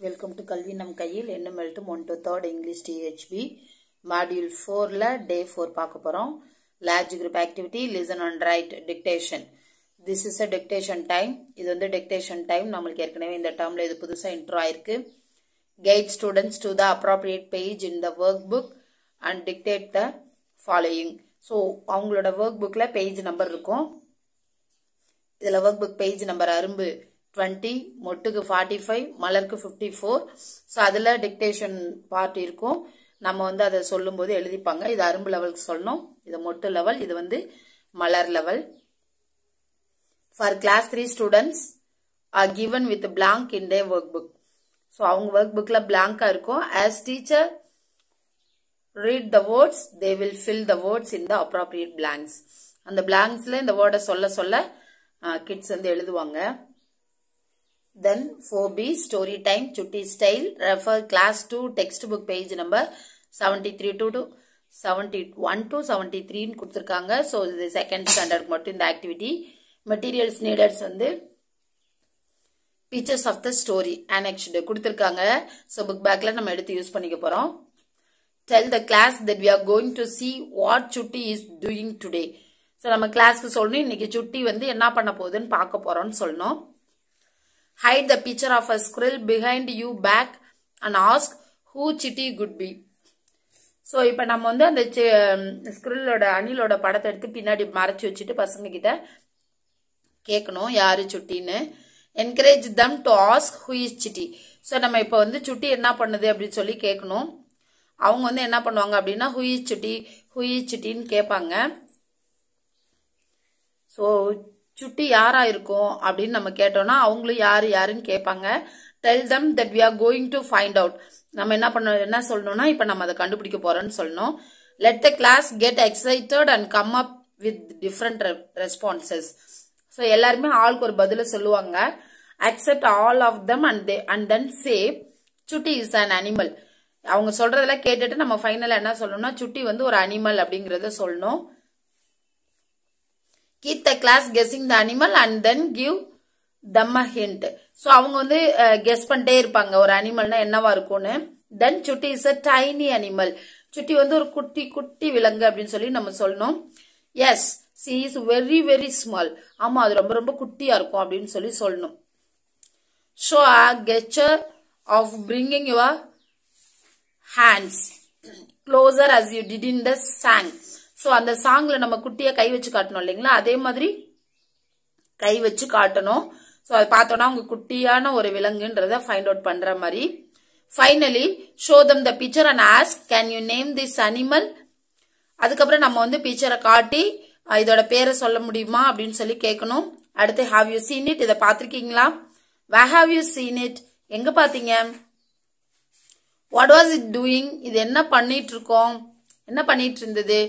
Welcome to Kalvi Nam Kayil NML to 1 to 3rd English THB Module 4 la Day 4 பார்க்க போறோம். Large group activity listen and write dictation. This is a dictation time. இது வந்து dictation time. நம்மளுக்கு ஏற்கனவே இந்த டேர்ம்ல இது புதுசா intro ஆயிருக்கு. Guide students to the appropriate page in the workbook and dictate the following. So அவங்களோட workbookல page number இருக்கும். இதுல workbook page number அரும்பு 20, மொட்டுக்கு 45, மலருக்கு 54. So அதுல dictation part இருக்கும். நம்ம வந்து அதை சொல்லும்போது எழுதிப்பாங்க. இது அரும்பு லெவலுக்கு சொல்லணும். இது மொட்டு லெவல், இது வந்து மலர் level. For class 3 students are given with blank in their workbook. So அவங்க workbookல blank இருக்கும். As teacher read the words, they will fill the words in the appropriate blanks. அந்த blanksல இந்த word சொல்ல சொல்ல kids வந்து எழுதுவாங்க. Then 4B story time Chutti style. Refer class 2 textbook page number 73 to 71 to 73 கொடுத்திருக்காங்க. So இது second standard மட்டும் இந்த activity. Materials needed வந்து pictures of the story annexed கொடுத்திருக்காங்க. So book bagல நம்ம எடுத்து யூஸ் பண்ணிக்க போறோம். Tell the class that we are going to see what Chutti is doing today. So நம்ம கிளாஸ்க்கு சொல்லணும் இன்னைக்கு சுட்டி வந்து என்ன பண்ண போகுதுன்னு பார்க்க போறோம்னு சொல்லணும். Hide the picture of a squirrel behind you back and ask who Chitti could be. So இப்ப நம்ம வந்து அந்த ஸ்குரிலோட அணிலோட படத்தை எடுத்து பின்னாடி மறைச்சு வச்சுட்டு பசங்க கிட்ட கேட்கணும் யாரு சுட்டின்னு. Encourage them to ask who is Chitti. So நம்ம இப்ப வந்து சுட்டி என்ன பண்ணுது அப்படின்னு சொல்லி கேட்கணும். அவங்க வந்து என்ன பண்ணுவாங்க அப்படின்னா who is Chitti, who is Chittiன்னு கேட்பாங்க. So சுட்டி யாரா இருக்கும் அப்படின்னு நம்ம கேட்டோம்னா அவங்களும் யாரு யாருன்னு கேட்பாங்க. Tell them that we are going to find out. நம்ம என்ன சொல்லணும்னா இப்ப நம்ம அதை கண்டுபிடிக்க போறோம்னு சொல்லணும். Let the class get excited and come up with different responses. So எல்லாருமே ஆளுக்கு ஒரு பதில சொல்லுவாங்க. Accept all of them and then say சுட்டி is an animal. அவங்க சொல்றதெல்லாம் கேட்டுட்டு நம்ம ஃபைனலா என்ன சொல்லணும்னா சுட்டி வந்து ஒரு அனிமல் அப்படிங்கறத சொல்லணும். Keep the class guessing the animal and then give them a hint. So அவங்க வந்து கெஸ் பண்ணிட்டே இருப்பாங்க ஒரு அனிமல்னா என்னவா இருக்கும்னு. Then Chutti is a tiny animal. சுட்டி வந்து ஒரு குட்டி குட்டி விலங்கு அப்படின்னு சொல்லி நம்ம சொல்லணும். Yes, she is very very small. ஆமா அது ரொம்ப ரொம்ப குட்டியா இருக்கும் அப்படின்னு சொல்லி சொல்லணும். Show a gesture of bringing your hands closer as you did in the song. So அந்த சாங்ல நம்ம குட்டியா கை வச்சு காட்டணும் இல்லைங்களா, அதே மாதிரி கை வச்சு காட்டணும். So அதை பார்த்தோம்னா உங்க குட்டியான ஒரு விலங்குன்றத ஃபைண்ட் அவுட் பண்ற மாதிரி. Finally show them the picture and ask can you name this animal. அதுக்கப்புறம் நம்ம வந்து பிக்சரை காட்டி இதோட பேரை சொல்ல முடியுமா அப்படின்னு சொல்லி கேட்கணும். அடுத்து have you seen it, இதை பார்த்திருக்கீங்களா, where have you seen it, எங்க பாத்தீங்க, what was it doing, இது என்ன பண்ணிட்டு இருக்கோம், என்ன பண்ணிட்டு இருந்தது,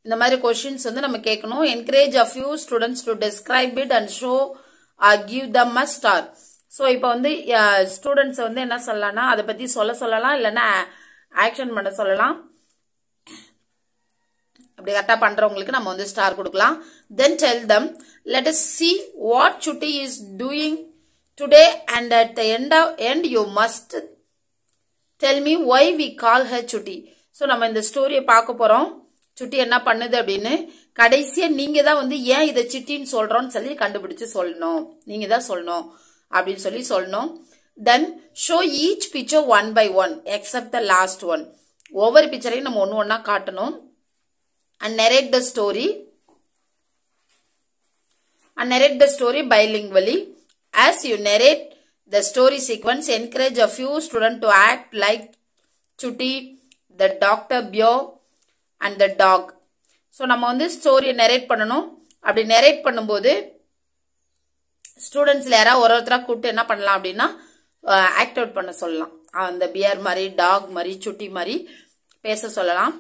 இந்த மாதிரி क्वेश्चंस வந்து நம்ம கேட்கணும். Encourage a few students to describe it and show or give them a star. So இப்போ வந்து ஸ்டூடெண்ட்ஸ் வந்து என்ன சொல்லலாம்னா அதை பத்தி சொல்லலாம், இல்லைன்னா ஆக்ஷன் பண்ண சொல்லலாம். அப்படி கரெக்டா பண்றவங்களுக்கு நம்ம வந்து ஸ்டார் கொடுக்கலாம். Then tell them let us see what Chutti is doing today and at the end you must tell me why we call her Chutti. So நம்ம இந்த ஸ்டோரியை பார்க்க போறோம். சுட்டி என்ன பண்ணுது அப்படின்னு கடைசியா நீங்க தான் வந்து ஏன் இதை சிட்டின்னு சொல்றோம்னு சொல்லி கண்டுபிடிச்சு சொல்லணும், நீங்க தான் சொல்லணும் அப்படின்னு சொல்லி சொல்லணும். Then show each picture one by one except the last one. ஒவ்வொரு பிக்சரையும் நம்ம ஒன்னு ஒன்னா காட்டணும். And narrate the story bilingually. As you narrate the story sequence, encourage a few students to act like Chutti, the Dr. Bio and the dog. So நம்ம வந்து ஸ்டோரியை narrate பண்ணணும். அப்படி நரேட் பண்ணும்போது ஸ்டூடெண்ட்ஸ்ல யாராவது ஒருத்தரா கூப்பிட்டு என்ன பண்ணலாம் அப்படின்னா ஆக்ட் அவுட் பண்ண சொல்லலாம். அந்த பியர் மாதிரி, டாக் மாதிரி, சுட்டி மாதிரி பேச சொல்லலாம்,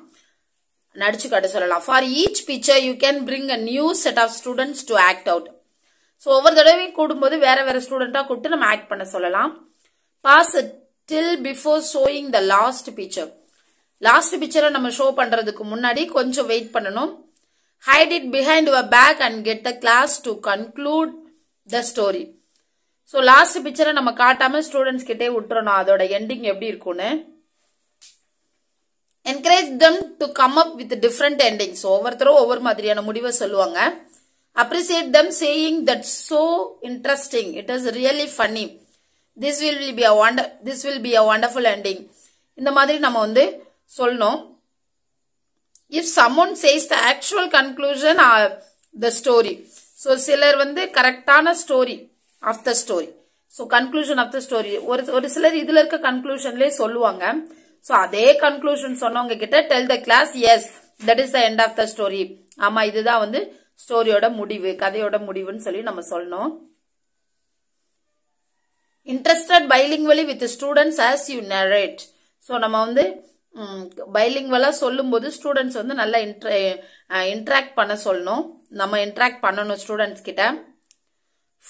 நடிச்சு காட்ட சொல்லலாம். For each picture you can bring a new set of students to act out. So ஒவ்வொரு தடவையும் கூடும்போது வேற வேற ஸ்டூடெண்டா கூப்பிட்டு நம்ம ஆக்ட் பண்ண சொல்லலாம். Pass till before showing the last picture. Last பிக்சரை நம்ம ஷோ பண்றதுக்கு முன்னாடி கொஞ்சம் வெயிட் பண்ணணும். Hide it behind your back and get the class to conclude the story. So last பிக்சரை நம்ம காட்டாம ஸ்டூடெண்ட்ஸ் கிட்டே விட்டுறணும் அதோட எண்டிங் எப்படி இருக்கும்னு. Encourage them to come up with different endings. ஒவ்வொருத்தரும் ஒவ்வொரு மாதிரியான முடிவை சொல்லுவாங்க. Appreciate them saying that's so interesting. It is really funny. This will be a wonderful ending. இந்த மாதிரி நம்ம வந்து சொல்லணும். If someone says the actual conclusion or the story. So சிலர் வந்து கரெக்டான story of the story. So conclusion of the story ஒரு சிலர் இதுல இருக்க கன்க்ளூஷன்லேயே சொல்லுவாங்க. ஸோ அதே கன்க்ளூஷன் சொன்னவங்க கிட்ட tell the class as that is the end of the story. ஆமா இதுதான் வந்து ஸ்டோரியோட முடிவு, கதையோட முடிவுன்னு சொல்லி நம்ம சொல்லணும். Interested bilingually with students as you narrate. So நம்ம வந்து பைலிங்குவலா சொல்லும் போது ஸ்டூடெண்ட்ஸ் வந்து நல்லா இன்ட்ராக்ட் பண்ண சொல்லணும். நம்ம இன்ட்ராக்ட் பண்ணணும் ஸ்டூடெண்ட்ஸ் கிட்ட.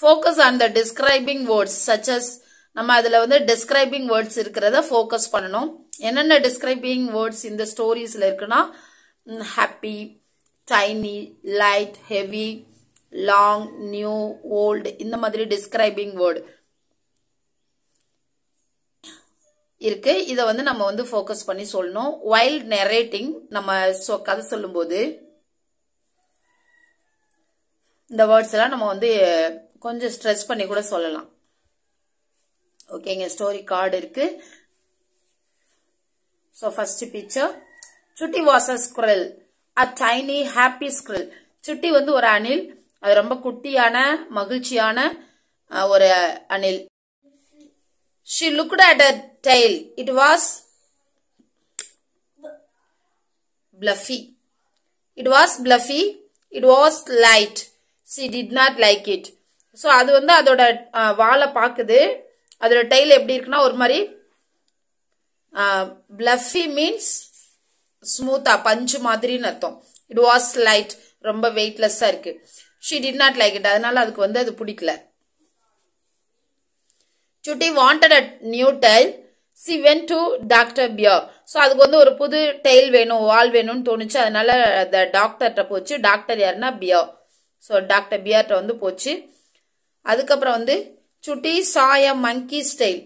Focus on the describing words such as. நம்ம அதுல வந்து டிஸ்கிரைபிங் வேர்ட்ஸ் இருக்கிறத ஃபோக்கஸ் பண்ணணும். என்னென்ன டிஸ்கிரைபிங் வேர்ட்ஸ் இந்த ஸ்டோரிஸ்ல இருக்குன்னா happy, tiny, light, heavy, long, new, old, இந்த மாதிரி டிஸ்கிரைபிங் வேர்டு இருக்கு. இதை வந்து நம்ம வந்து ஃபோக்கஸ் பண்ணி சொல்லணும். வைல் நரேட்டிங், நம்ம கதை சொல்லும் போது இந்த வேர்ட்ஸ் எல்லாம் நம்ம வந்து கொஞ்சம் ஸ்ட்ரெஸ் பண்ணி கூட சொல்லலாம். ஓகேங்க, ஸ்டோரி கார்டு இருக்கு. So first picture, Chutti was a squirrel, a tiny happy squirrel. சுட்டி வந்து ஒரு அணில், அது ரொம்ப குட்டியான மகிழ்ச்சியான ஒரு அணில். She looked at her tail. It was fluffy. It was light. She did not like it. So அது வந்து அதோட வாலை பாக்குது. அதோட டெய்ல் எப்படி இருக்குன்னா ஒரு மாதிரி bluffy means ஸ்மூத்தா பஞ்சு மாதிரின்னு அர்த்தம். It was light, ரொம்ப வெயிட்லெஸ்ஸா இருக்கு. She did not like it. அதனால அதுக்கு வந்து அது பிடிக்கல. Chutti wanted a new tail. She went to Dr. Bear. So அதுக்கு வந்து ஒரு புது டெய்ல் வேணும், வால் வேணும்னு தோணுச்சு. அதனால டாக்டர்கிட்ட போச்சு. டாக்டர் யாருன்னா பியர். ஸோ டாக்டர் பியர்கிட்ட வந்து போச்சு. அதுக்கப்புறம் வந்து Chutti saw a monkey's tail.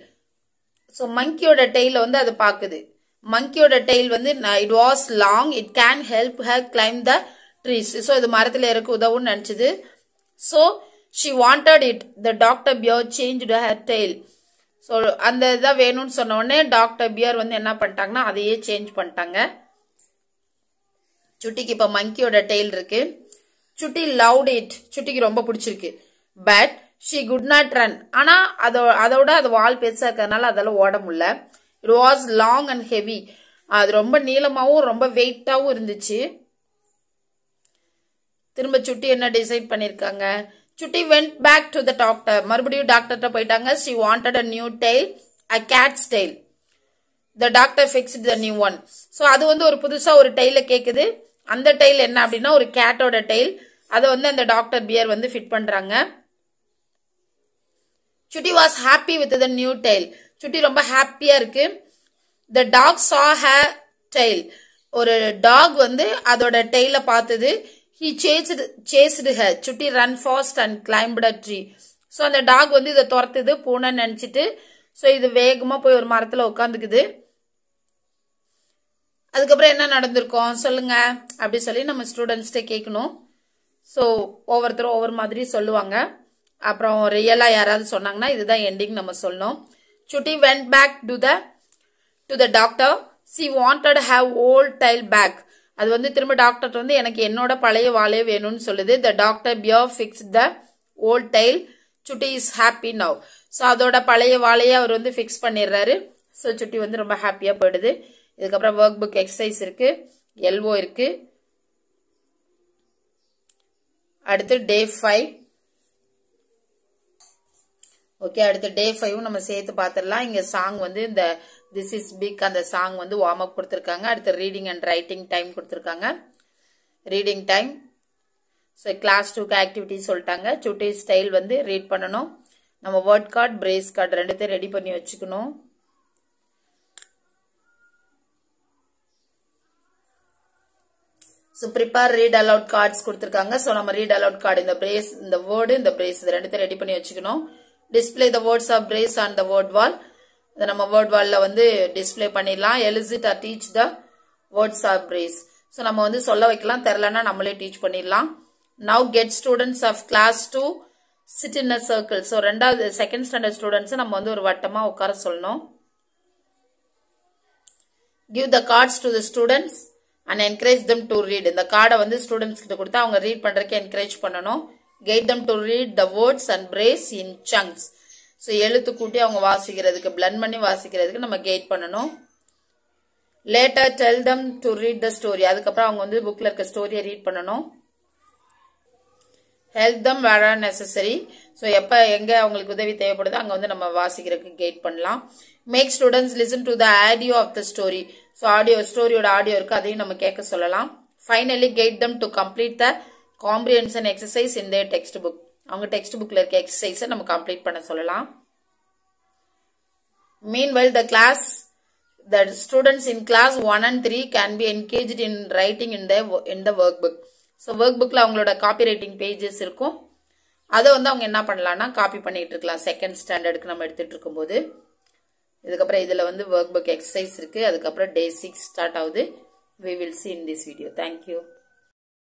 So மங்கியோட டெய்ல வந்து அது பாக்குது. மங்கியோட டெய்ல் வந்து it was long. It can help her climb the trees. So இது மரத்துல இருக்க உதவுன்னு நினைச்சது. So she wanted it. The Dr. Bear changed her tail. So அந்த இதான் வேணும்னு சொன்ன உடனே டாக்டர் பியர் வந்து என்ன பண்ணிட்டாங்கன்னா அதையே சேஞ்ச் பண்ணிட்டாங்க. சுட்டிக்கு இப்ப மங்கியோட டெய்ல் இருக்கு. சுட்டி லவ்ட் இட். சுட்டிக்கு ரொம்ப பிடிச்சிருக்கு. But she could not run. ஆனா அதோட அது வால் பெருசா இருக்கிறதுனால அதால ஓட முடியல. It was long and heavy. அது ரொம்ப நீளமாவும் ரொம்ப வெயிட்டாவும் இருந்துச்சு. திரும்ப சுட்டி என்ன டிசைட் பண்ணிருக்காங்க? Chutti went back to the doctor. மறுபடியும் டாக்டர்ட்ட போயிட்டாங்க. She wanted a new tail, a cat's tail. The doctor fixed the new one. So அது வந்து ஒரு புதுசா ஒரு டெய்ல கேக்குது. அந்த டெய்ல் என்ன அப்படின்னா ஒரு கேட்டோட டெய்ல். அதை வந்து அந்த டாக்டர் பியர் வந்து ஃபிட் பண்றாங்க. Chutti was happy with the new tail. Chutti ரொம்ப ஹாப்பியா இருக்கு. The dog saw her tail. ஒரு டாக் வந்து அதோட டெய்ல பார்த்தது. He chased her. Chutti ran fast and climbed a tree. So அந்த டாக் வந்து இதை துரத்துது பூனைன்னு நினைச்சிட்டு. ஸோ இது வேகமா போய் ஒரு மரத்துல உட்காந்துக்குது. அதுக்கப்புறம் என்ன நடந்திருக்கும் சொல்லுங்க அப்படி சொல்லி நம்ம ஸ்டூடெண்ட்ஸ்ட கேட்கணும். ஸோ ஒவ்வொருத்தரும் ஒவ்வொரு மாதிரி சொல்லுவாங்க. அப்புறம் ரியலா யாராவது சொன்னாங்கன்னா இதுதான் எண்டிங் நம்ம சொல்லணும். Chutti went back to the doctor. She wanted her old tail back. அது வந்து திரும்ப டாக்டர் வந்து எனக்கு என்னோட பழைய வாலே வேணும்னு சொல்லுது. The doctor Bear fixed the old tail. Chutti is happy now. So அதோட பழைய வாலையே அவர் வந்து ஃபிக்ஸ் பண்ணிடுறாரு. ஸோ சுட்டி வந்து ரொம்ப ஹாப்பியா போயிடுது. இதுக்கப்புறம் ஒர்க் புக் எக்ஸசைஸ் இருக்கு, எல்ஓ இருக்கு. அடுத்து டே 5. ஓகே, அடுத்து டே 5 நம்ம சேர்த்து பார்த்துடலாம். இங்க சாங் வந்து இந்த திஸ் இஸ் பிக் அந்த சாங் வந்து வார்ம் அப் கொடுத்துருக்காங்க. அடுத்து ரீடிங் அண்ட் ரைட்டிங் டைம் கொடுத்துருக்காங்க. Reading time. ஸோ கிளாஸ் 2க்கு ஆக்டிவிட்டி சொல்லிட்டாங்க. சுட்டி ஸ்டைல் வந்து ரீட் பண்ணணும். நம்ம வேர்ட் கார்டு, பிரேஸ் கார்டு ரெண்டுத்தையும் ரெடி பண்ணி வச்சுக்கணும். So prepare read aloud cards கொடுத்துருக்காங்க. ஸோ நம்ம ரீட் அலவுட் கார்டு இந்த பிரேஸ், இந்த வேர்டு, இந்த பிரேஸ் இது ரெண்டுத்தையும் ரெடி பண்ணி வச்சுக்கணும். Display the words of brace on the word wall. இதை நம்ம word wallல வந்து display பண்ணிடலாம். Elicit or teach the words of brace. So நம்ம வந்து சொல்ல வைக்கலாம், தெரியலனா நம்மளே டீச் பண்ணிடலாம். Now get students of class 2 sit in a circle. So ரெண்டாவது செகண்ட் ஸ்டாண்டர்ட் ஸ்டூடெண்ட்ஸ் நம்ம வந்து ஒரு வட்டமா உட்கார சொல்லணும். Give the cards to the students and encourage them to read. இந்த கார்டை வந்து ஸ்டூடெண்ட்ஸ் கிட்ட கொடுத்தா அவங்க ரீட் பண்றதுக்கு என்கரேஜ் பண்ணணும். Guide them to read the words and brace in chunks. So எழுத்து கூட்டி அவங்க வாசிக்கிறதுக்கு blend பண்ணி வாசிக்கிறதுக்கு நம்ம கைட் பண்ணணும். Later tell them to read the story. அதுக்கப்புறம் அவங்க வந்து புக்ல இருக்க ஸ்டோரியை ரீட் பண்ணணும். Help them where necessary. So எப்ப எங்க அவங்களுக்கு உதவி தேவைப்படுதோ அங்க வந்து நம்ம வாசிக்கிறதுக்கு கைட் பண்ணலாம். Make students listen to the audio of the story. So audio ஸ்டோரியோட ஆடியோ இருக்கு, அதையும் நம்ம கேட்க சொல்லலாம். Finally guide them to complete the comprehension exercise in their textbook. அவங்க டெக்ஸ்ட் புக்ல இருக்க எக்ஸசைஸை நம்ம கம்ப்ளீட் பண்ண சொல்லலாம். Meanwhile the students in class 1 and 3 can be engaged in writing in the workbook. So workbookல அவங்களோட காப்பி ரைட்டிங் பேஜஸ் இருக்கும், அதை வந்து அவங்க என்ன பண்ணலாம்னா காப்பி பண்ணிட்டு இருக்கலாம். செகண்ட் ஸ்டாண்டர்டுக்கு நம்ம எடுத்துட்டு இருக்கும்போது இதுக்கப்புறம் இதுல வந்து workbook exercise இருக்கு. அதுக்கப்புறம் day 6 ஸ்டார்ட் ஆகுது. We will see in this video. Thank you.